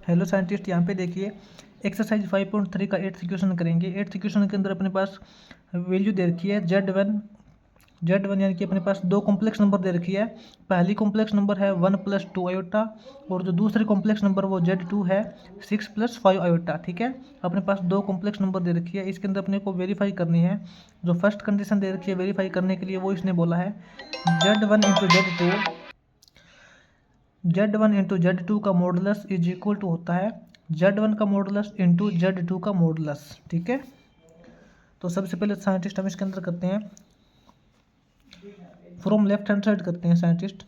Hello scientist, यहाँ पे देखिए एक्सरसाइज 5.3 का 8th क्वेश्चन करेंगे। 8th क्वेश्चन के अंदर अपने पास वैल्यू दे रखी है Z1 यानी कि अपने पास दो कॉम्प्लेक्स नंबर दे रखी है। पहली कॉम्प्लेक्स नंबर है 1 + 2 आयोटा और जो दूसरी कॉम्प्लेक्स नंबर वो Z2 है 6 + 5 आयोटा। ठीक है, अपने पास दो कॉम्प्लेक्स नंबर दे रखी है। इसके अंदर अपने को वेरीफाई करनी है। जो फर्स्ट कंडीशन दे रखी है वेरीफाई करने के लिए वो इसने बोला है Z1 × Z2 का मॉडुलस इज इक्वल टू होता है Z1 का मॉडुलस इंटू Z2 का मॉडुलस। ठीक है, तो सबसे पहले साइंटिस्ट हम इसके अंदर करते हैं फ्रॉम लेफ्ट हैंड साइड करते हैं scientist,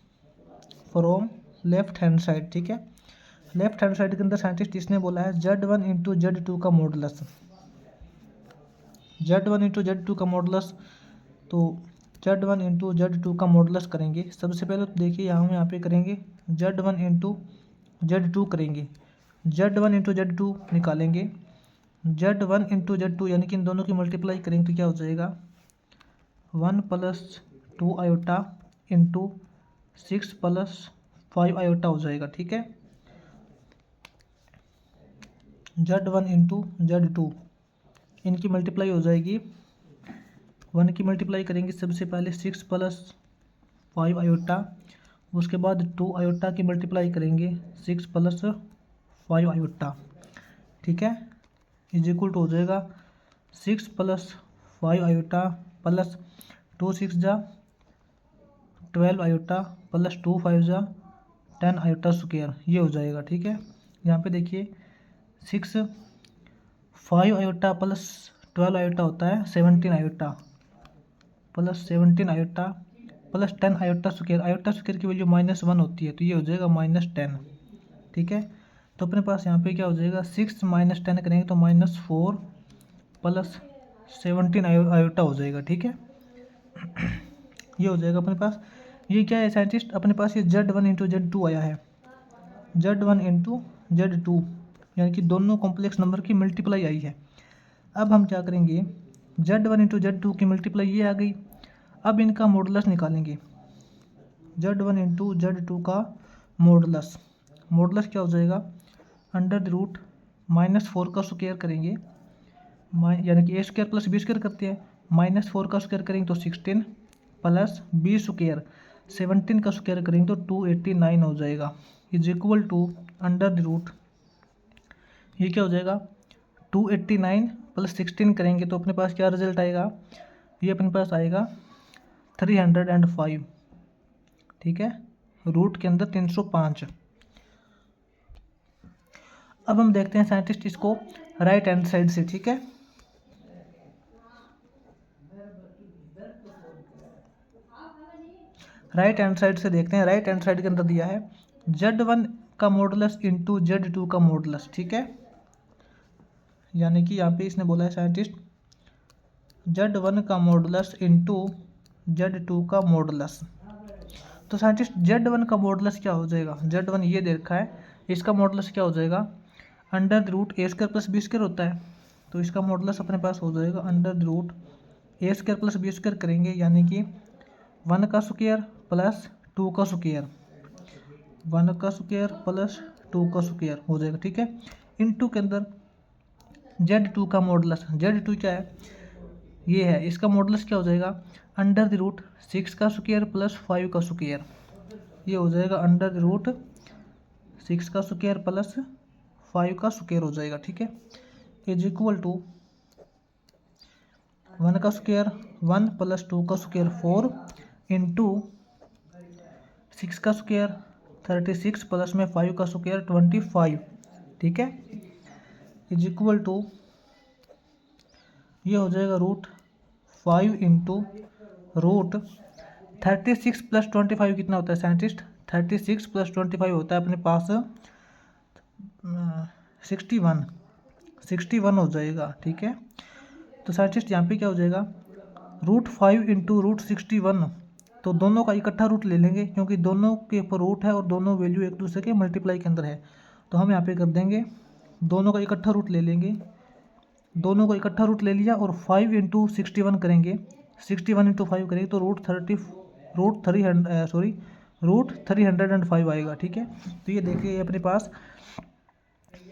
from left hand side. ठीक है, लेफ्ट हैंड साइड के अंदर साइंटिस्ट इसने बोला है Z1 × Z2 का मॉडुलस, Z1 × Z2 का मॉडुलस। तो Z1 × Z2 का मॉडुलस करेंगे। सबसे पहले तो देखिए यहाँ पे करेंगे Z1 × Z2 करेंगे, Z1 × Z2 निकालेंगे। Z1 × Z2 यानी कि इन दोनों की मल्टीप्लाई करेंगे तो क्या हो जाएगा 1 + 2 आयोटा इंटू 6 + 5 आयोटा हो जाएगा। ठीक है, Z1 × Z2 इनकी मल्टीप्लाई हो जाएगी, 1 की मल्टीप्लाई करेंगे सबसे पहले 6 + 5 आयोटा, उसके बाद 2 आयोटा की मल्टीप्लाई करेंगे 6 + 5 आयोटा। ठीक है, इज इक्वल टू हो जाएगा 6 + 5 आयोटा प्लस 2 6 जा 12 आयोटा प्लस 2 5 जा 10 आयोटा स्क्वायर, ये हो जाएगा। ठीक है, यहाँ पे देखिए 6 5 आयोटा प्लस 12 आयोटा होता है 17 iota plus 17 iota plus 10 iota square. Iota square की वैल्यू -1 होती है तो ये हो जाएगा -10। ठीक है, तो अपने पास यहाँ पे क्या हो जाएगा 6 - 10 करेंगे तो -4 प्लस 17 आयोटा हो जाएगा। ठीक है, ये हो जाएगा अपने पास। ये क्या है साइंटिस्ट, अपने पास ये Z1 × Z2 आया है, Z1 × Z2 यानी कि दोनों कॉम्प्लेक्स नंबर की मल्टीप्लाई आई है। अब हम क्या करेंगे Z1 × Z2 की मल्टीप्लाई ये आ गई। अब इनका मॉडुलस निकालेंगे, Z1 × Z2 का मॉडुलस क्या हो जाएगा √-4 का स्क्वायर करेंगे, यानी कि a² + b² करते हैं, -4 का स्क्वायर करेंगे तो 16 प्लस b² 17 का स्क्वायर करेंगे तो 289 हो जाएगा, इज इक्वल टू √, ये क्या हो जाएगा 289 + 16 करेंगे तो अपने पास क्या रिजल्ट आएगा, ये अपने पास आएगा 305। ठीक है, रूट के अंदर 305। अब हम देखते हैं साइंटिस्ट इसको राइट हैंड साइड से। ठीक है, राइट हैंड साइड से देखते हैं। राइट हैंड साइड के अंदर दिया है Z1 का मॉडुलस इंटू Z2 का मॉडुलस। ठीक है, यानी कि यहाँ पे इसने बोला है साइंटिस्ट Z1 का मॉडुलस इंटू Z2 का मॉडुलस। तो साइंटिस्ट Z1 का मॉडुलस क्या हो जाएगा, Z1 ये दे रखा है, इसका मॉडुलस क्या हो जाएगा √a² + b² होता है, तो इसका मॉडुलस अपने पास हो जाएगा √a² + b² करेंगे, यानी कि 1 का स्क्वायर प्लस 2 का स्क्वायर, 1 का स्क्वायर प्लस 2 का स्क्वायर हो जाएगा। ठीक है, इनटू के अंदर Z2 का मॉडुलस, Z2 क्या है ये है, इसका मॉडुलस क्या हो जाएगा √6 का स्क्वायर प्लस 5 का स्क्वायर, ये हो जाएगा √6 का स्क्वायर प्लस 5 का स्क्वायर हो जाएगा। ठीक है, इज इक्वल टू 1 का स्क्वायर 1 प्लस 2 का स्क्वायर 4 इंटू 6 का स्क्वायर 36 प्लस में 5 का स्क्वायर 25। ठीक है, इज इक्वल टू ये हो जाएगा √5 इंटू √36 + 25 कितना होता है साइंटिस्ट, 36 + 25 होता है अपने पास 61 हो जाएगा। ठीक है, तो साइंटिस्ट यहाँ पे क्या हो जाएगा √5 इंटू √61, तो दोनों का इकट्ठा रूट ले लेंगे क्योंकि दोनों के ऊपर रूट है और दोनों वैल्यू एक दूसरे के मल्टीप्लाई के अंदर है, तो हम यहाँ पे कर देंगे दोनों का इकट्ठा रूट ले लेंगे, दोनों को इकट्ठा रूट ले लिया और 5 × 61 करेंगे, 61 × 5 करेंगे तो √305 आएगा। ठीक है, तो ये देखिए अपने पास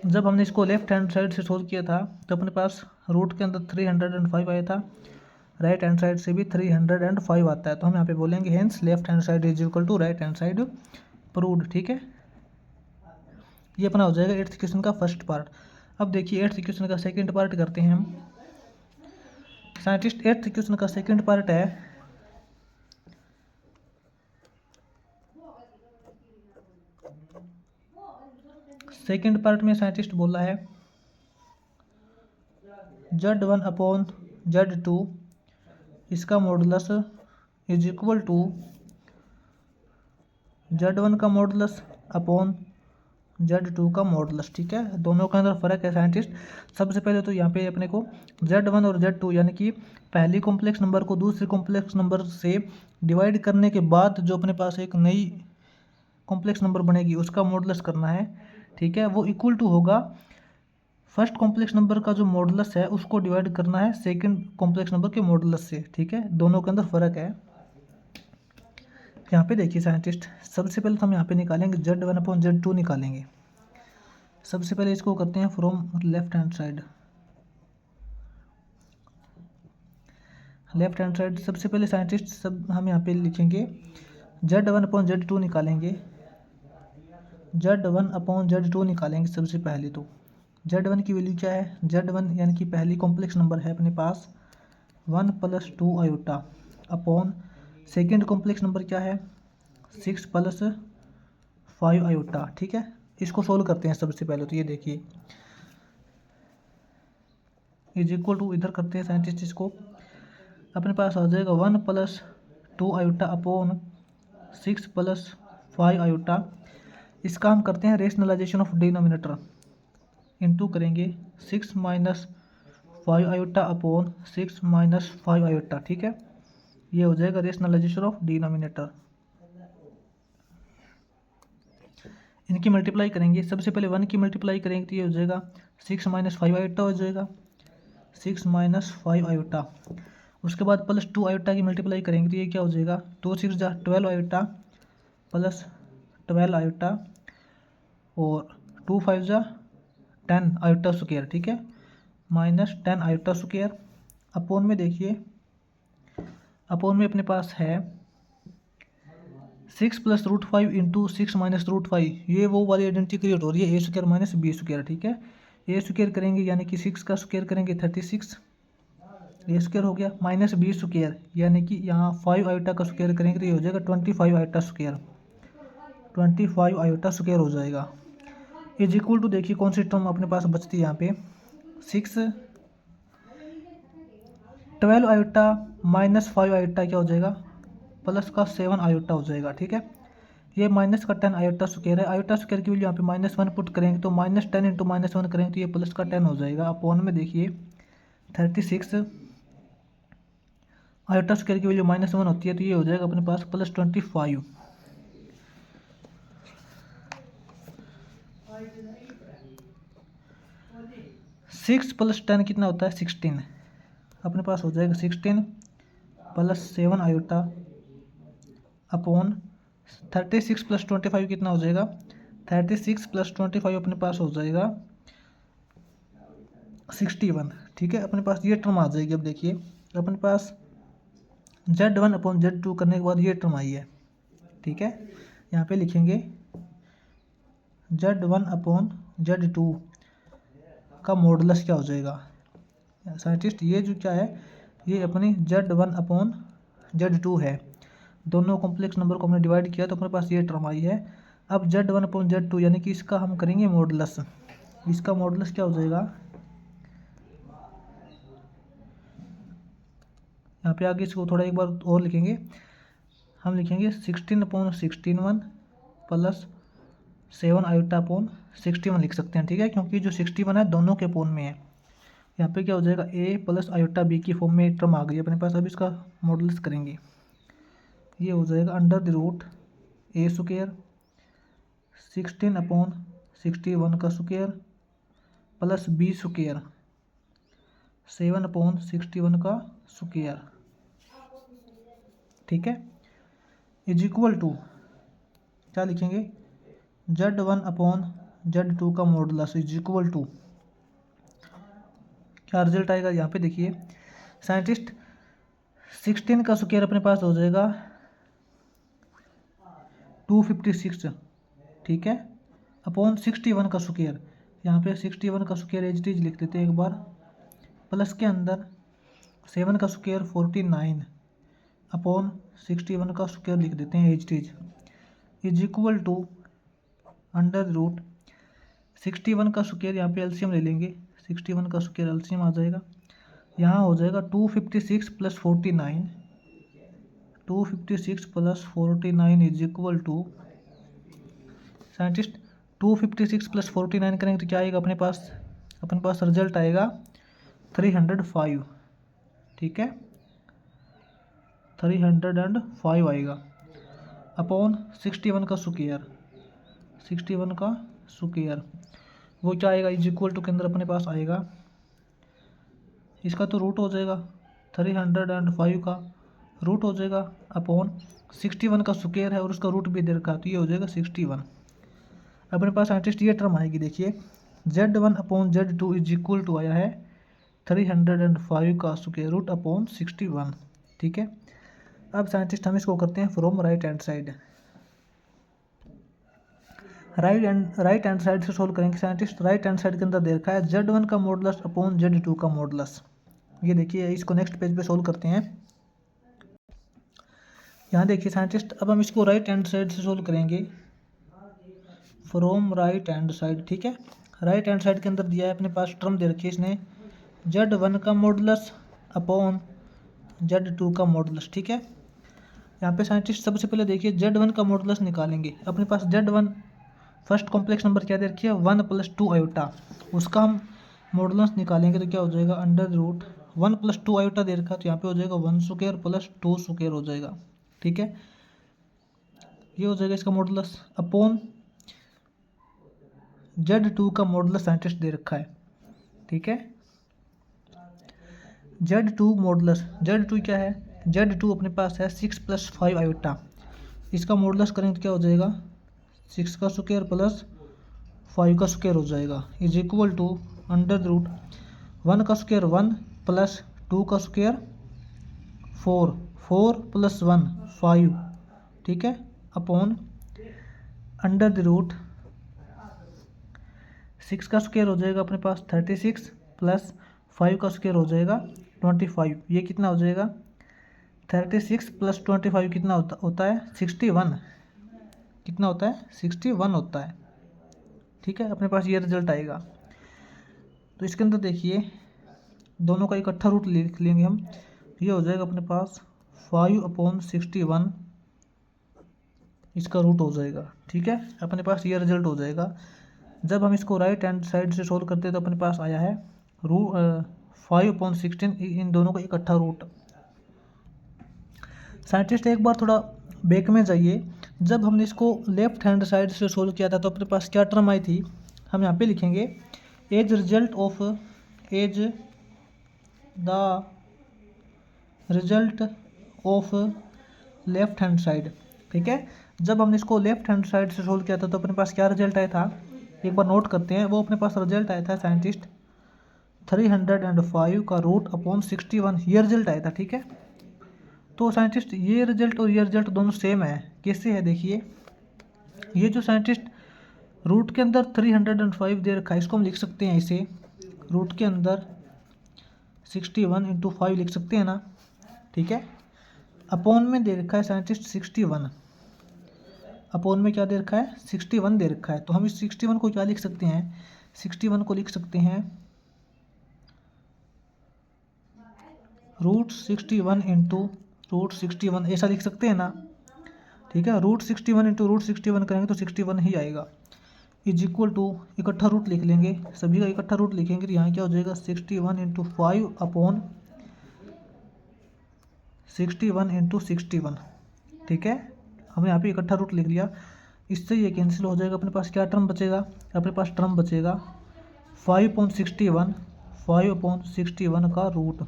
जब हमने इसको लेफ्ट हैंड साइड से सोल्व किया था तो अपने पास रूट के अंदर 305 आया था, राइट हैंड साइड से भी 305 आता है, तो हम यहाँ पे बोलेंगे hence left hand side is equal to right hand side proved. ठीक है, ये अपना हो जाएगा 8th क्वेश्चन का फर्स्ट पार्ट। अब देखिए 8th क्वेश्चन का सेकंड पार्ट करते हैं हम। साइंटिस्ट 8th क्वेश्चन का सेकंड पार्ट है, सेकंड पार्ट में साइंटिस्ट बोला है Z1 अपॉन Z2 इसका modulus is equal to Z1 का मॉडुलस अपॉन Z2 का मॉडुलस। ठीक है, दोनों के अंदर फर्क है साइंटिस्ट। सबसे पहले तो यहाँ पे अपने को Z1 और Z2 यानी कि पहली कॉम्प्लेक्स नंबर को दूसरे कॉम्प्लेक्स नंबर से डिवाइड करने के बाद जो अपने पास एक नई कॉम्प्लेक्स नंबर बनेगी उसका मॉडुलस करना है। ठीक है, वो इक्वल टू होगा फर्स्ट कॉम्प्लेक्स नंबर का जो मॉडुलस है उसको डिवाइड करना है सेकंड कॉम्प्लेक्स नंबर के मॉडुलस से। ठीक है, दोनों के अंदर फर्क है। यहाँ पे देखिए साइंटिस्ट, सबसे पहले तो हम यहाँ पे निकालेंगे Z1 अपॉन Z2 निकालेंगे। सबसे पहले इसको करते हैं from left hand side. Left hand side सबसे पहले साइंटिस्ट सब हम यहाँ पे लिखेंगे Z1 अपॉन Z2 निकालेंगे। Z1 अपॉन Z2 निकालेंगे सबसे पहले तो। Z1 की वैल्यू क्या है, Z1 यानी कि पहली कॉम्प्लेक्स नंबर है अपने पास 1 + 2 iota upon second complex number क्या है 6 + 5 आयोटा। ठीक है, इसको सोल्व करते हैं सबसे पहले तो। ये देखिए इज इक्वल टू, इधर करते हैं साइंटिस्ट इसको, अपने पास आ जाएगा 1 + 2 आयोटा अपॉन 6 + 5 आयोटा। इसका हम करते हैं रेशनलाइजेशन ऑफ डिनोमिनेटर, इनटू करेंगे 6 - 5 आयोटा अपॉन 6 - 5 आयोटा। ठीक है, ये हो जाएगा रेशनलाइजेशन ऑफ डिनोमिनेटर। इनकी मल्टीप्लाई करेंगे, सबसे पहले 1 की मल्टीप्लाई करेंगे तो ये हो जाएगा 6 - 5 आयोटा हो जाएगा, 6 - 5 आयोटा। उसके बाद +2 आयोटा की मल्टीप्लाई करेंगे तो ये क्या हो जाएगा 2 6 जा 12 आयोटा प्लस 12 आयोटा और 2 5 जा 10 आयोटा स्क्वायर। ठीक है, -10 आयोटा स्क्वायर अपॉन में देखिए, अपॉन में अपने पास है 6 + √5 इंटू 6 - √5, ये वो वाली आइडेंटिटी क्रिएट हो रही है a² - b²। ठीक है, a² करेंगे यानी कि 6 का स्क्वायर करेंगे 36 a² हो गया, -b² यानी कि यहाँ 5 आयोटा का स्क्वायर करेंगे तो ये हो जाएगा 25 आयोटा स्क्वायर, 25 आयोटा स्क्वायर हो जाएगा। इज इक्वल टू देखिए कौन सी टर्म अपने पास बचती है यहाँ पे 6 12 आयोटा -5 आयोटा क्या हो जाएगा प्लस का 7 आयोटा हो जाएगा। ठीक है, ये माइनस का 10 आयोटा स्क्वायर है, आयोटा स्क्वायर की वैल्यू यहाँ पे -1 पुट करेंगे तो -10 इंटू -1 करेंगे तो ये प्लस का 10 हो जाएगा। अपॉन में देखिए 36 आयोटा स्क्वायर की वैल्यू -1 होती है तो ये हो जाएगा अपने पास +25। 6 + 10 कितना होता है 16, अपने पास हो जाएगा 16 + 7 आयोटा अपॉन 36 + 25 कितना हो जाएगा 36 + 25 अपने पास हो जाएगा 61। ठीक है, अपने पास ये टर्म आ जाएगी। अब देखिए अपने पास Z1 अपॉन Z2 करने के बाद ये टर्म आई है। ठीक है, यहाँ पे लिखेंगे Z1 अपॉन Z2 का मॉडुलस क्या हो जाएगा साइंटिस्ट, ये जो क्या है ये अपनी Z1 अपॉन Z2 है, दोनों कॉम्प्लेक्स नंबर को हमने डिवाइड किया तो अपने पास ये टर्म आई है। अब Z1 अपॉन Z2 यानी कि इसका हम करेंगे मॉडुलस, इसका मॉडुलस क्या हो जाएगा, यहाँ पे आगे इसको थोड़ा एक बार और लिखेंगे, हम लिखेंगे 16 अपॉन 16 प्लस 7 आयोटा अपॉन 61 लिख सकते हैं। ठीक है, क्योंकि जो 61 है दोनों के अपॉन में है। यहाँ पे क्या हो जाएगा a प्लस आयोटा b की फॉर्म में टर्म आ गई अपने पास। अब इसका मॉडुलस करेंगे, ये हो जाएगा √a² 16 अपॉन 61 का स्क्वायर प्लस b² 7 अपॉन 61 का स्क्वायर। ठीक है, इज इक्वल टू क्या लिखेंगे Z1 अपॉन Z2 का मॉडुलस इज इक्वल टू, क्या रिजल्ट आएगा यहाँ पे देखिए साइंटिस्ट, 16 का स्क्वायर अपने पास हो जाएगा 256, ठीक है, अपॉन 61 का स्क्वायर, यहाँ पे 61 का स्क्वायर एज टीज लिख देते हैं एक बार, प्लस के अंदर 7 का स्क्वायर 49 अपॉन 61 का स्क्वायर लिख देते हैं as these, is equal to under root 61 का स्क्वायर, यहाँ पे एलसीएम ले लेंगे, 61 का स्क्वायर एलसीएम आ जाएगा, यहाँ हो जाएगा 256 plus 49, 256 plus 49 is equal to scientist 256 plus 49 करेंगे तो क्या आएगा अपने पास रिजल्ट आएगा 305, ठीक है, 305 आएगा अपॉन 61 का स्क्वायर, 61 का स्क्वायर वो क्या आएगा इज इक्वल टू के अंदर अपने पास आएगा, इसका तो रूट हो जाएगा 305 का रूट हो जाएगा अपॉन 61 का स्क्वायर है और उसका रूट भी दे रखा है तो ये हो जाएगा 61। अपने पास साइंटिस्ट ये टर्म आएगी देखिए Z1 upon Z2 is equal to आया है 305 का स्क्वायर रूट अपॉन 61, ठीक है। अब साइंटिस्ट हम इसको करते हैं from right hand side, right hand side से सोल्व करेंगे साइंटिस्ट, राइट हैंड साइड के अंदर दे रखा है Z1 का मॉडुलस अपॉन Z2 का मॉडुलस, ये देखिए इसको नेक्स्ट पेज पे सोल्व करते हैं। यहाँ देखिए साइंटिस्ट अब हम इसको राइट हैंड साइड से सोल्व करेंगे फ्रॉम राइट हैंड साइड, ठीक है। राइट हैंड साइड के अंदर दिया है अपने पास टर्म दे रखी है इसने Z1 का मॉडुलस अपॉन Z2 का मॉडुलस, ठीक है। यहाँ पे साइंटिस्ट सबसे पहले देखिए Z1 का मॉडुलस निकालेंगे, अपने पास Z1 फर्स्ट कॉम्प्लेक्स नंबर क्या दे रखी है 1 + 2 आयोटा, उसका हम मॉडुलस निकालेंगे तो क्या हो जाएगा अंडर रूट 1 + 2 आयोटा दे रखा है तो यहाँ पे हो जाएगा 1 स्क्वायर प्लस 2 स्क्वायर हो जाएगा, ठीक है, ये हो जाएगा इसका मॉडुलस अपॉन Z2 का मॉडुलस साइंटिस्ट दे रखा है, ठीक है। Z2 मॉडुलस, Z2 क्या है, Z2 अपने पास है 6 + 5 आयोटा, इसका मॉडुलस करेंगे तो क्या हो जाएगा 6 का स्क्वायर प्लस 5 का स्क्वायर हो जाएगा is equal to under root 1 का स्क्वायर 1 प्लस 2 का स्क्वायर 4, 4 + 1 5, ठीक है, अपॉन अंडर द रूट 6 का स्क्वायर हो जाएगा अपने पास 36 प्लस 5 का स्क्वायर हो जाएगा 25, ये कितना हो जाएगा 36 + 25 कितना होता है 61, कितना होता है 61 होता है, ठीक है, अपने पास ये रिजल्ट आएगा। तो इसके अंदर देखिए दोनों का इकट्ठा रूट लिख लेंगे हम, ये हो जाएगा अपने पास 5/61 इसका रूट हो जाएगा, ठीक है, अपने पास ये रिजल्ट हो जाएगा। जब हम इसको राइट हैंड साइड से सोल्व करते हैं तो अपने पास आया है 5/16, इन दोनों का इकट्ठा रूट। साइंटिस्ट एक बार थोड़ा बैक में जाइए, जब हमने इसको लेफ्ट हैंड साइड से सोल्व किया था तो अपने पास क्या टर्म आई थी, हम यहाँ पे लिखेंगे as result of left hand side, ठीक है। जब हमने इसको लेफ्ट हैंड साइड से सोल्व किया था तो अपने पास क्या रिजल्ट आया था, एक बार नोट करते हैं, वो अपने पास रिजल्ट आया था साइंटिस्ट 305 का रूट अपॉन 61, ये रिजल्ट आया था, ठीक है। तो साइंटिस्ट ये रिजल्ट और ये रिजल्ट दोनों सेम है, कैसे है देखिए, ये जो साइंटिस्ट रूट के अंदर 305 दे रखा है इसको हम लिख सकते हैं इसे रूट के अंदर 61 × 5 लिख सकते हैं ना, ठीक है। अपॉन में दे रखा है साइंटिस्ट 61, अपॉन में क्या दे रखा है 61 दे रखा है, तो हम इस 61 को क्या लिख सकते हैं, 61 को लिख सकते हैं √61 × √61 ऐसा लिख सकते हैं ना, ठीक है। √61 × √61 करेंगे तो 61 ही आएगा इज इक्वल टू इकट्ठा रूट लिख लेंगे, सभी का इकट्ठा रूट लिखेंगे तो यहाँ क्या हो जाएगा 61 × 5 अपॉन 61 × 61, ठीक है। हमने यहाँ पे इकट्ठा रूट लिख लिया, इससे ये कैंसिल हो जाएगा, अपने पास क्या टर्म बचेगा, अपने पास टर्म बचेगा 5/61 का रूट,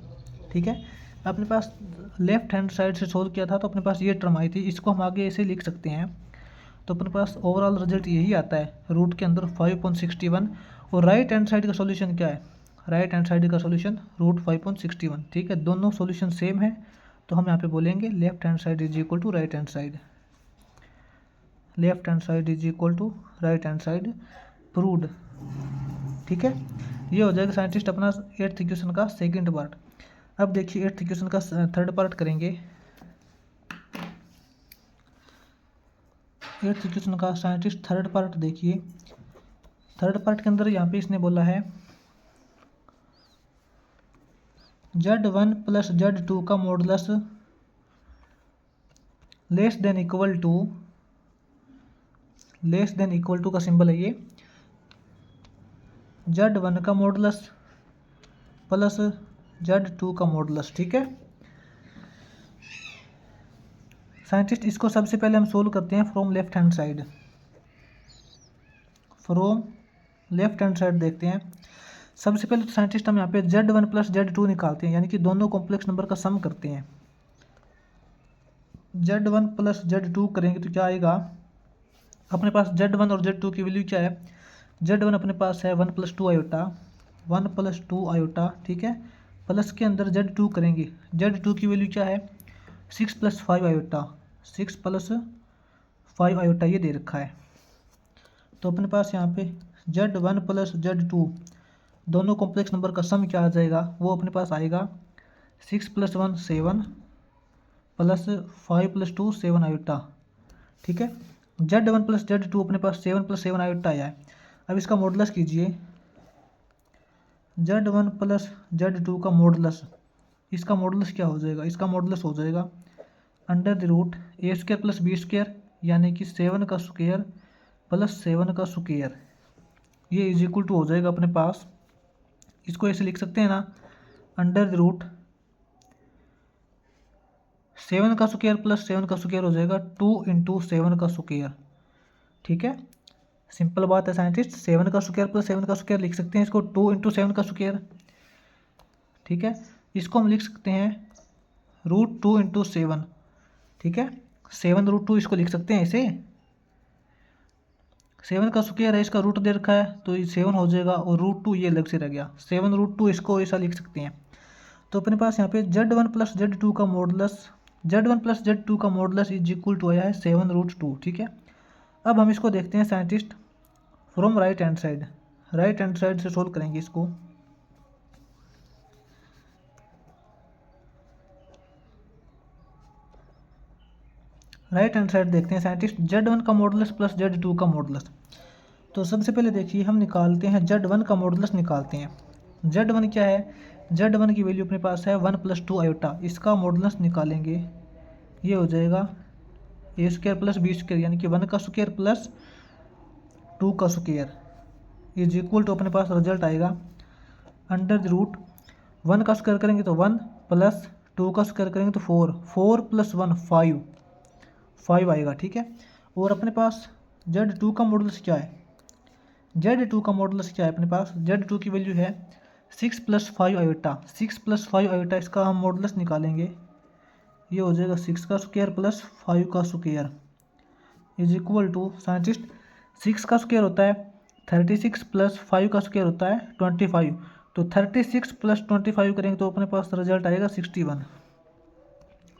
ठीक है। अपने पास लेफ्ट हैंड साइड से सोल्व किया था तो अपने पास ये टर्म आई थी, इसको हम आगे ऐसे लिख सकते हैं तो अपने पास ओवरऑल रिजल्ट यही आता है, रूट के अंदर 5.61। और राइट हैंड साइड का सॉल्यूशन क्या है, राइट हैंड साइड का सॉल्यूशन रूट 5.61। ठीक है, दोनों सॉल्यूशन सेम है, तो हम यहाँ पे बोलेंगे left hand side is equal to right hand side, left hand side is equal to right hand side, proved. ठीक है, ये हो जाएगा साइंटिस्ट अपना 8th इक्वेशन का सेकंड पार्ट। अब देखिए 8th इक्वेशन का थर्ड पार्ट करेंगे। 8th इक्वेशन का साइंटिस्ट थर्ड पार्ट देखिए। थर्ड पार्ट के अंदर यहाँ पे इसने बोला है Z1 प्लस Z2 का modulus less than equal to का सिंबल है ये, Z1 का मॉडुलस प्लस Z2 का मॉडुलस। ठीक है साइंटिस्ट, इसको सबसे पहले हम सोल्व करते हैं from left hand side. From left hand side देखते हैं। सबसे पहले तो साइंटिस्ट हम यहाँ पे Z1 प्लस Z2 निकालते हैं, यानी कि दोनों कॉम्प्लेक्स नंबर का सम करते हैं। Z1 प्लस Z2 करेंगे तो क्या आएगा, अपने पास Z1 और Z2 की वैल्यू क्या है, Z1 अपने पास है 1 + 2 आयोटा, 1 + 2 आयोटा। ठीक है, प्लस के अंदर Z2 करेंगे, Z2 की वैल्यू क्या है 6 + 5 आयोटा, 6 + 5 आयोटा ये दे रखा है। तो अपने पास यहाँ पे Z1 प्लस Z2 दोनों कॉम्प्लेक्स नंबर का सम क्या आ जाएगा, वो अपने पास आएगा 6 + 1 7 प्लस 5 + 2 7 आयोटा। ठीक है, Z1 प्लस Z2 अपने पास 7 + 7 आयोटा आया है। अब इसका मॉडुलस कीजिए, Z1 प्लस Z2 का मॉडुलस, इसका मॉडुलस क्या हो जाएगा, इसका मॉडुलस हो जाएगा √a² + b², यानी कि 7 का स्क्वायर प्लस 7 का स्क्वायर, ये इज इक्वल टू हो जाएगा अपने पास, इसको ऐसे लिख सकते हैं ना, √7 का स्क्वायर प्लस 7 का स्क्वायर हो जाएगा 2 × 7 का स्क्वायर। ठीक है, सिंपल बात है साइंटिस्ट, 7 का स्क्वायर प्लस 7 का स्क्वायर लिख सकते हैं इसको 2 × 7 का स्क्वायर। ठीक है, इसको हम लिख सकते हैं √2 × 7। ठीक है, 7√2 इसको लिख सकते हैं ऐसे, 7 का स्क्वायर है, इसका रूट दे रखा है तो ये 7 हो जाएगा, और √2 ये अलग से रह गया, 7√2 इसको ऐसा लिख सकते हैं। तो अपने पास यहाँ पे Z1 प्लस Z2 का मॉडुलस इज इक्वल टू आया है 7√2। ठीक है, अब हम इसको देखते हैं scientist from right hand side, right hand side से सोल्व करेंगे इसको। राइट हैंड साइड देखते हैं साइंटिस्ट Z1 का मॉडुलस प्लस Z2 का मॉडुलस। तो सबसे पहले देखिए हम निकालते हैं Z1 का मॉडुलस निकालते हैं। Z1 क्या है, Z1 की वैल्यू अपने पास है 1 + 2 आयोटा, इसका मॉडुलस निकालेंगे, ये हो जाएगा a² + b², यानी कि 1 का स्क्वायर प्लस 2 का स्क्वायर इज इक्वल टू अपने पास रिजल्ट आएगा √1 का स्क्वायर करेंगे तो 1 प्लस 2 का स्क्वायर करेंगे तो 4, 4 + 1 5 आएगा। ठीक है, और अपने पास Z2 का मॉडुलस क्या है, Z2 का मॉडुलस क्या है अपने पास, Z2 की वैल्यू है 6 + 5 आयोटा, 6 + 5 आयोटा, इसका हम मॉडुलस निकालेंगे, ये हो जाएगा 6 का स्क्वायर प्लस 5 का square is equal to scientist 6 का स्क्वायर होता है 36 प्लस 5 का स्क्वायर होता है 25, तो 36 + 25 करेंगे तो अपने पास रिजल्ट आएगा 61,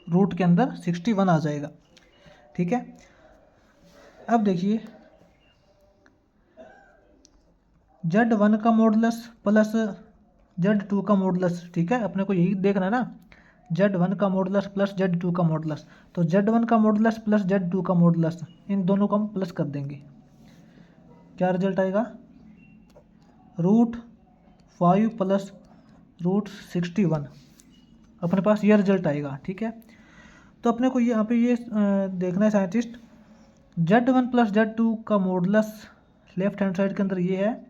रूट के अंदर 61 आ जाएगा। ठीक है, अब देखिए Z1 का मॉडुलस प्लस Z2 का मॉडुलस। ठीक है, अपने को यही देखना है ना, Z1 का मॉडुलस प्लस Z2 का मॉडुलस, तो Z1 का मॉडुलस प्लस Z2 का मॉडुलस, इन दोनों को हम प्लस कर देंगे, क्या रिजल्ट आएगा √5 प्लस √61, अपने पास ये रिजल्ट आएगा। ठीक है, तो अपने को यहाँ पे ये देखना है साइंटिस्ट Z1 प्लस Z2 का मॉडुलस लेफ्ट हैंड साइड के अंदर ये है,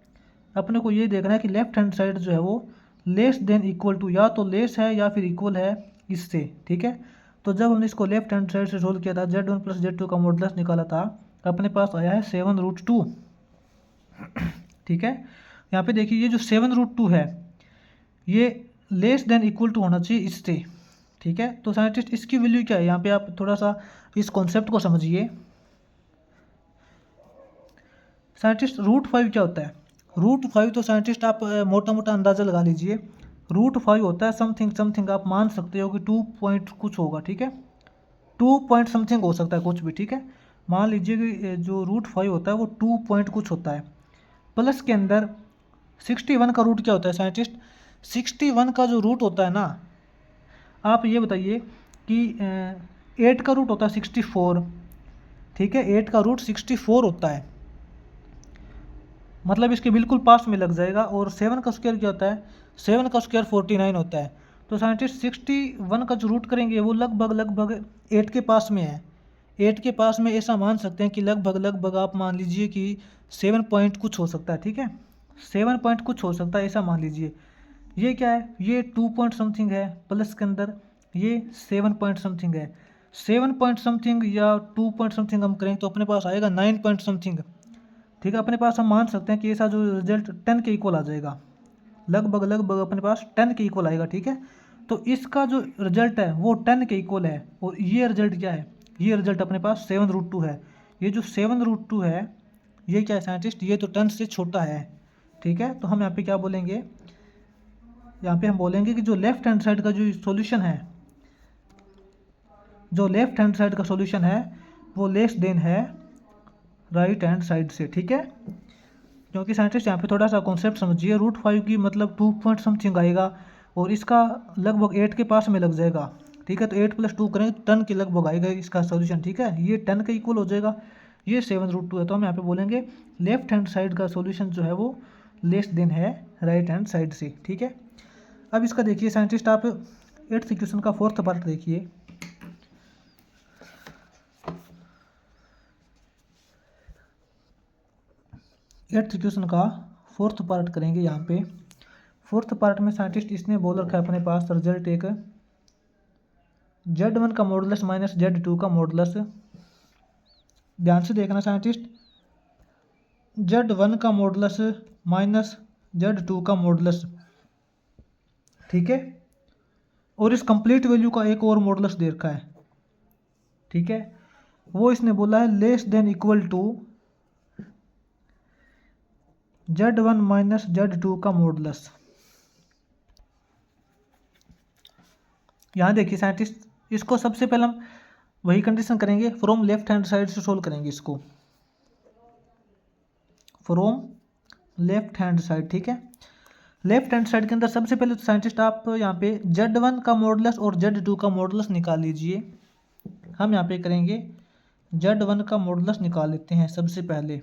अपने को ये देखना है कि लेफ्ट हैंड साइड जो है वो लेस देन इक्वल टू, या तो लेस है या फिर इक्वल है इससे। ठीक है, तो जब हमने इसको लेफ्ट हैंड साइड से सोल्व किया था, Z1 प्लस Z2 का मॉडुलस निकाला था, अपने पास आया है 7√2। ठीक है, यहाँ पे देखिए ये जो 7√2 है ये लेस देन इक्वल टू होना चाहिए इससे। ठीक है, तो साइंटिस्ट इसकी वैल्यू क्या है, यहाँ पे आप थोड़ा सा इस कॉन्सेप्ट को समझिए, साइंटिस्ट √5 क्या होता है? √5 तो साइंटिस्ट आप मोटा मोटा अंदाज़ा लगा लीजिए। √5 होता है समथिंग समथिंग, आप मान सकते हो कि 2 पॉइंट कुछ होगा, ठीक है, 2 पॉइंट समथिंग हो सकता है कुछ भी, ठीक है। मान लीजिए कि जो √5 होता है वो 2 पॉइंट कुछ होता है। प्लस के अंदर 61 का रूट क्या होता है साइंटिस्ट? 61 का जो रूट होता है ना, आप ये बताइए कि 8 का रूट होता है 64, ठीक है, 8 का रूट 64 होता है, मतलब इसके बिल्कुल पास में लग जाएगा। और 7 का स्क्वायर क्या होता है? 7 का स्क्वायर 49 होता है। तो साइंटिस्ट 61 का जो रूट करेंगे वो लगभग 8 के पास में है। 8 के पास में ऐसा मान सकते हैं कि लगभग आप मान लीजिए कि 7 पॉइंट कुछ हो सकता है, ठीक है, 7 पॉइंट कुछ हो सकता है ऐसा मान लीजिए। ये क्या है? ये 2 पॉइंट समथिंग है, प्लस के अंदर ये 7 पॉइंट समथिंग है। 7 पॉइंट समथिंग या 2 पॉइंट समथिंग हम करेंगे तो अपने पास आएगा 9 पॉइंट समथिंग, ठीक है। अपने पास हम मान सकते हैं कि ऐसा जो रिजल्ट 10 के इक्वल आ जाएगा, लगभग अपने पास 10 के इक्वल आएगा, ठीक है। तो इसका जो रिजल्ट है वो 10 के इक्वल है। और ये रिजल्ट क्या है? ये रिजल्ट अपने पास 7√2 है। ये जो 7√2 है ये क्या है साइंटिस्ट? ये तो 10 से छोटा है, ठीक है। तो हम यहाँ पे क्या बोलेंगे? यहाँ पे हम बोलेंगे कि जो लेफ्ट हैंड साइड का जो सॉल्यूशन है, जो लेफ्ट हैंड साइड का सॉल्यूशन है वो लेस देन है राइट हैंड साइड से, ठीक है। क्योंकि साइंटिस्ट यहाँ पे थोड़ा सा कॉन्सेप्ट समझिए, √5 की मतलब 2 पॉइंट समथिंग आएगा और इसका लगभग 8 के पास में लग जाएगा, ठीक है। तो 8 + 2 करें तो 10 के लगभग आएगा इसका सोल्यूशन, ठीक है। ये 10 के इक्वल हो जाएगा, ये 7√2 है। तो हम यहाँ पे बोलेंगे लेफ्ट हैंड साइड का सोल्यूशन जो है वो लेस देन है राइट हैंड साइड से, ठीक है। अब इसका देखिए साइंटिस्ट, आप 8th क्वेश्चन का 4th पार्ट देखिए। 8th क्वेश्चन का 4th पार्ट करेंगे यहाँ पे। 4th पार्ट में साइंटिस्ट इसने बोल रखा है अपने पास रिजल्ट एक Z1 का मॉडुलस माइनस Z2 का मॉडुलस। ध्यान से देखना साइंटिस्ट, Z1 का मॉडुलस माइनस Z2 का मॉडुलस, ठीक है। और इस कंप्लीट वैल्यू का एक और मॉडुलस दे रखा है, ठीक है। वो इसने बोला है less than equal to Z1 minus Z2 का मॉडुलस। यहाँ देखिए साइंटिस्ट, इसको सबसे पहले हम वही कंडीशन करेंगे, फ्रॉम लेफ्ट हैंड साइड से सोल्व करेंगे इसको, फ्रॉम लेफ्ट हैंड साइड, ठीक है। लेफ्ट हैंड साइड के अंदर सबसे पहले तो साइंटिस्ट आप यहाँ पे Z1 का मॉडुलस और Z2 का मॉडुलस निकाल लीजिए। हम यहाँ पे करेंगे Z1 का मॉडुलस निकाल लेते हैं सबसे पहले।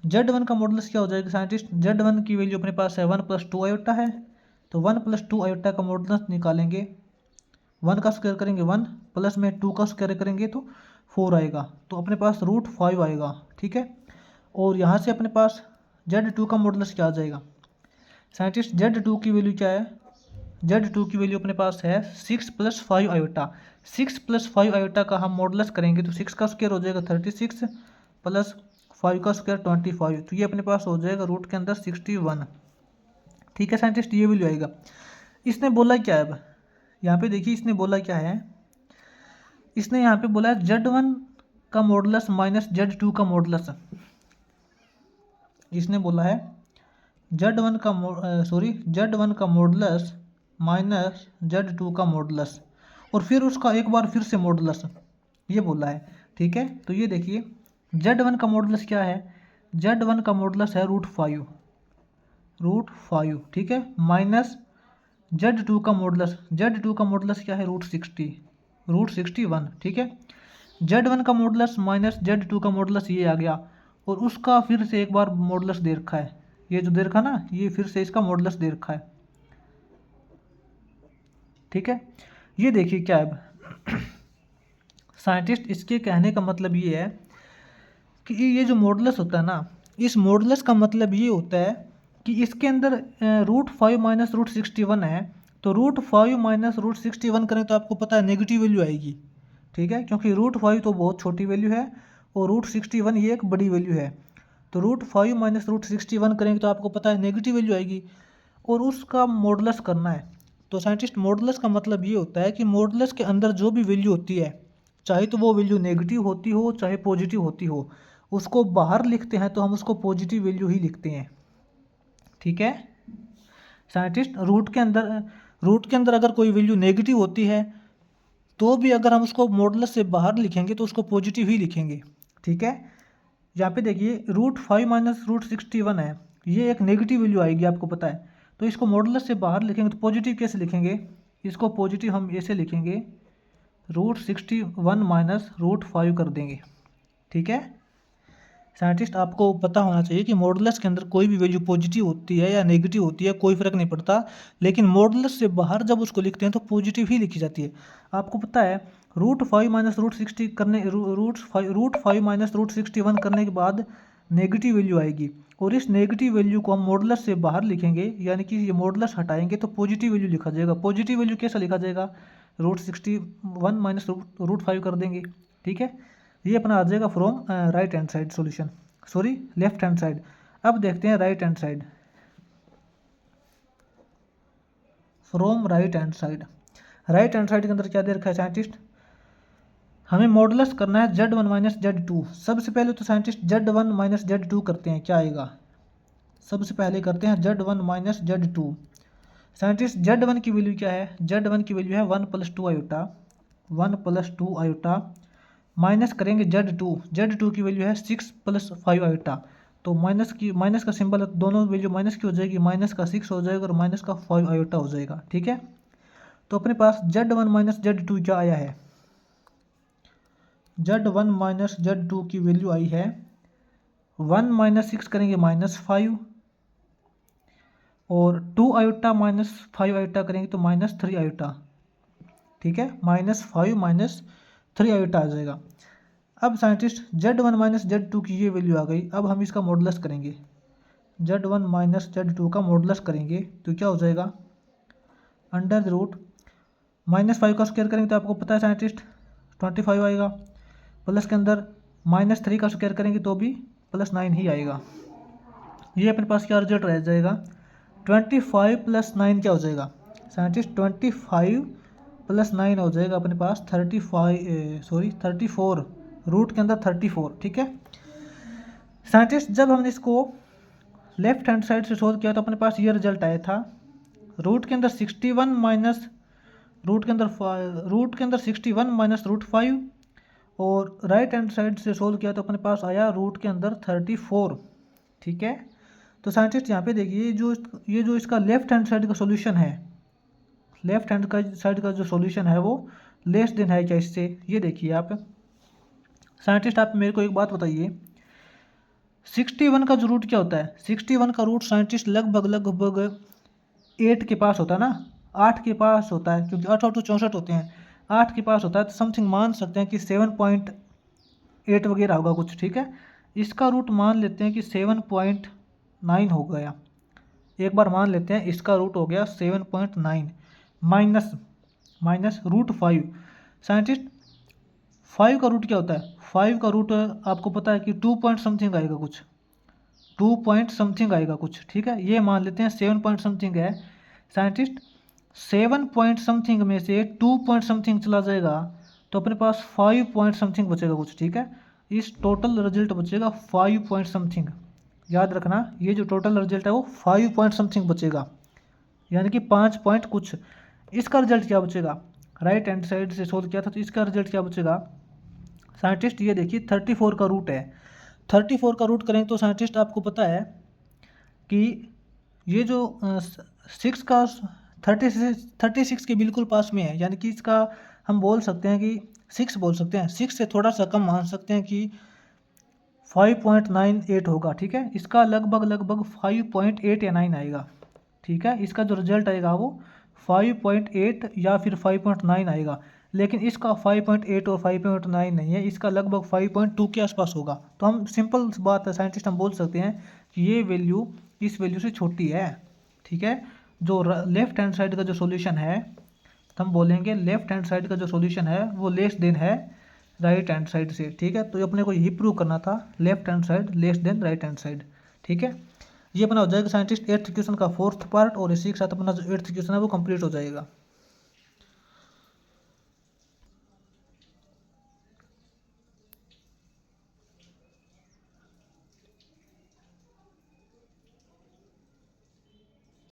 Z1 का मॉडुलस क्या हो जाएगा साइंटिस्ट? Z1 की वैल्यू अपने पास है 1 + 2 आयोटा है, तो 1 + 2 आयोटा का मॉडुलस निकालेंगे। 1 का स्क्वायर करेंगे 1, प्लस में 2 का स्क्वायर करेंगे तो 4 आएगा, तो अपने पास √5 आएगा, ठीक है। और यहाँ से अपने पास Z2 का मॉडुलस क्या आ जाएगा साइंटिस्ट? Z2 की वैल्यू क्या है? Z2 की वैल्यू अपने पास है 6 + 5 आयोटा। 6 + 5 आयोटा का हम मॉडुलस करेंगे तो 6 का स्क्वायर हो जाएगा 36 प्लस 5 का स्क्वायर 25, तो ये अपने पास हो जाएगा रूट के अंदर 61, ठीक है साइंटिस्ट। ये वैल्यू आएगा। इसने बोला क्या है? अब यहाँ पे देखिए इसने बोला क्या है, इसने यहाँ पे बोला है Z1 का मॉडुलस माइनस Z2 का मॉडुलस। इसने बोला है Z1 का मॉडुलस माइनस Z2 का मॉडुलस, और फिर उसका एक बार फिर से मॉडुलस, ये बोला है, ठीक है। तो ये देखिए Z1 का मॉडुलस क्या है? Z1 का मॉडुलस है √5, ठीक है, माइनस Z2 का मॉडुलस, Z2 का मॉडुलस क्या है? √61, ठीक है। Z1 का मॉडुलस माइनस Z2 का मॉडुलस ये आ गया, और उसका फिर से एक बार मॉडुलस दे रखा है, ये जो दे रखा ना, ये फिर से इसका मॉडुलस दे रखा है, ठीक है। ये देखिए क्या है अब साइंटिस्ट, इसके कहने का मतलब ये है कि ये जो मॉडुलस होता है ना, इस मॉडुलस का मतलब ये होता है कि इसके अंदर √5 माइनस √61 है, तो √5 माइनस √61 करें तो आपको पता है नेगेटिव वैल्यू आएगी, ठीक है, क्योंकि √5 तो बहुत छोटी वैल्यू है और √61 ये एक बड़ी वैल्यू है। तो √5 माइनस √61 करेंगे तो आपको पता है नेगेटिव वैल्यू आएगी, और उसका मॉडुलस करना है। तो साइंटिस्ट मॉडुलस का मतलब ये होता है कि मॉडुलस के अंदर जो भी वैल्यू होती है, चाहे तो वो वैल्यू नेगेटिव होती हो चाहे पॉजिटिव होती हो, उसको बाहर लिखते हैं तो हम उसको पॉजिटिव वैल्यू ही लिखते हैं, ठीक है साइंटिस्ट। रूट के अंदर अगर कोई वैल्यू नेगेटिव होती है तो भी अगर हम उसको मॉडुलस से बाहर लिखेंगे तो उसको पॉजिटिव ही लिखेंगे, ठीक है। यहाँ पे देखिए √5 माइनस √61 है, ये एक नेगेटिव वैल्यू आएगी, आपको पता है। तो इसको मॉडुलस से बाहर लिखेंगे तो पॉजिटिव कैसे लिखेंगे, इसको पॉजिटिव हम ऐसे लिखेंगे, √61 माइनस √5 कर देंगे, ठीक है साइंटिस्ट। आपको पता होना चाहिए कि मॉडुलस के अंदर कोई भी वैल्यू पॉजिटिव होती है या नेगेटिव होती है कोई फ़र्क नहीं पड़ता, लेकिन मॉडुलस से बाहर जब उसको लिखते हैं तो पॉजिटिव ही लिखी जाती है। आपको पता है √5 माइनस √60 करने √5 माइनस √61 करने के बाद नेगेटिव वैल्यू आएगी, और इस नेगेटिव वैल्यू को हम मॉडुलस से बाहर लिखेंगे, यानी कि ये मॉडुलस हटाएंगे तो पॉजिटिव वैल्यू लिखा जाएगा। पॉजिटिव वैल्यू कैसा लिखा जाएगा, √61 माइनस √5 कर देंगे, ठीक है। ये अपना आ जाएगा from right hand side solution, sorry left hand side. अब देखते हैं right hand side, from right hand side. Right hand side के अंदर क्या दे रखा है साइंटिस्ट, हमें मॉडुलस करना है Z1 माइनस Z2। सबसे पहले तो साइंटिस्ट Z1 माइनस Z2 करते हैं, क्या आएगा, सबसे पहले करते हैं Z1 minus Z2। Scientist Z1 की वैल्यू क्या है, Z1 की वैल्यू है 1 + 2 आयोटा, 1 + 2 आयोटा, माइनस करेंगे Z2 की वैल्यू है 6 + 5 आयोटा। तो माइनस का सिंबल, दोनों वैल्यू माइनस की हो जाएगी, माइनस का 6 हो जाएगा और माइनस का 5 आयोटा हो जाएगा, ठीक है। तो अपने पास Z1 माइनस Z2 क्या आया है, Z1 माइनस Z2 की वैल्यू आई है 1 - 6 करेंगे -5, और 2 आयोटा माइनस 5 आयोटा करेंगे तो -3 आयोटा, ठीक है। -5 - 3 आयोटा आ जाएगा। अब साइंटिस्ट Z1 माइनस Z2 की ये वैल्यू आ गई, अब हम इसका मॉडुलस करेंगे, Z1 माइनस Z2 का मॉडुलस करेंगे तो क्या हो जाएगा, अंडर द रूट -5 का स्क्वायर करेंगे तो आपको पता है साइंटिस्ट 25 आएगा, प्लस के अंदर -3 का स्क्वायर करेंगे तो भी +9 ही आएगा। ये अपने पास क्या रिजल्ट रह जाएगा, 25 + 9 क्या हो जाएगा साइंटिस्ट, 25 + 9 हो जाएगा अपने पास 34, रूट के अंदर 34, ठीक है साइंटिस्ट। जब हमने इसको लेफ्ट हैंड साइड से सोल्व किया तो अपने पास ये रिजल्ट आया था, रूट के अंदर 61 माइनस रूट के अंदर 61 माइनस √5, और राइट हैंड साइड से सोल्व किया तो अपने पास आया रूट के अंदर 34, ठीक है। तो साइंटिस्ट यहाँ पे देखिए ये जो इसका लेफ्ट हैंड साइड का सॉल्यूशन है, लेफ्ट हैंड का साइड का जो सॉल्यूशन है वो लेस देन है क्या इससे, ये देखिए आप साइंटिस्ट। आप मेरे को एक बात बताइए, 61 का जो रूट क्या होता है, 61 का रूट साइंटिस्ट लगभग 8 के पास होता है ना, 8 के पास होता है, क्योंकि 8 तो 64 होते हैं, 8 के पास होता है, तो समथिंग मान सकते हैं कि 7.8 वगैरह होगा कुछ, ठीक है। इसका रूट मान लेते हैं कि 7.9 हो गया, एक बार मान लेते हैं इसका रूट हो गया 7.9 माइनस √5। साइंटिस्ट 5 का रूट क्या होता है, 5 का रूट आपको पता है कि 2 पॉइंट समथिंग आएगा कुछ, 2 पॉइंट समथिंग आएगा कुछ, ठीक है। ये मान लेते हैं 7 पॉइंट समथिंग है साइंटिस्ट, 7 पॉइंट समथिंग में से 2 पॉइंट समथिंग चला जाएगा तो अपने पास 5 पॉइंट समथिंग बचेगा कुछ, ठीक है। इस टोटल रिजल्ट बचेगा 5 पॉइंट समथिंग, याद रखना ये जो टोटल रिजल्ट है वो 5 पॉइंट समथिंग बचेगा, यानी कि 5 पॉइंट कुछ। इसका रिजल्ट क्या बचेगा, राइट हैंड साइड से सोल्व किया था तो इसका रिजल्ट क्या बचेगा साइंटिस्ट, ये देखिए 34 का रूट है, 34 का रूट करें तो साइंटिस्ट आपको पता है कि ये जो 6 का 36 के बिल्कुल पास में है, यानी कि इसका हम बोल सकते हैं कि 6 बोल सकते हैं, 6 से थोड़ा सा कम मान सकते हैं कि 5.98 होगा, ठीक है। इसका लगभग 5.8 या 9 आएगा, ठीक है। इसका जो रिजल्ट आएगा वो 5.8 या फिर 5.9 आएगा, लेकिन इसका 5.8 और 5.9 नहीं है, इसका लगभग 5.2 के आसपास होगा। तो हम सिंपल बात है साइंटिस्ट, हम बोल सकते हैं कि ये वैल्यू इस वैल्यू से छोटी है, ठीक है। जो लेफ्ट हैंड साइड का जो सॉल्यूशन है, तो हम बोलेंगे लेफ्ट हैंड साइड का जो सॉल्यूशन है वो लेस देन है राइट हैंड साइड से, ठीक है। तो ये अपने को यही प्रूव करना था, left hand side less than right hand side, ठीक है। ये अपना हो जाएगा साइंटिस्ट 8th क्वेश्चन का 4th पार्ट, और इसी के साथ अपना जो 8th क्वेश्चन है वो कंप्लीट हो जाएगा।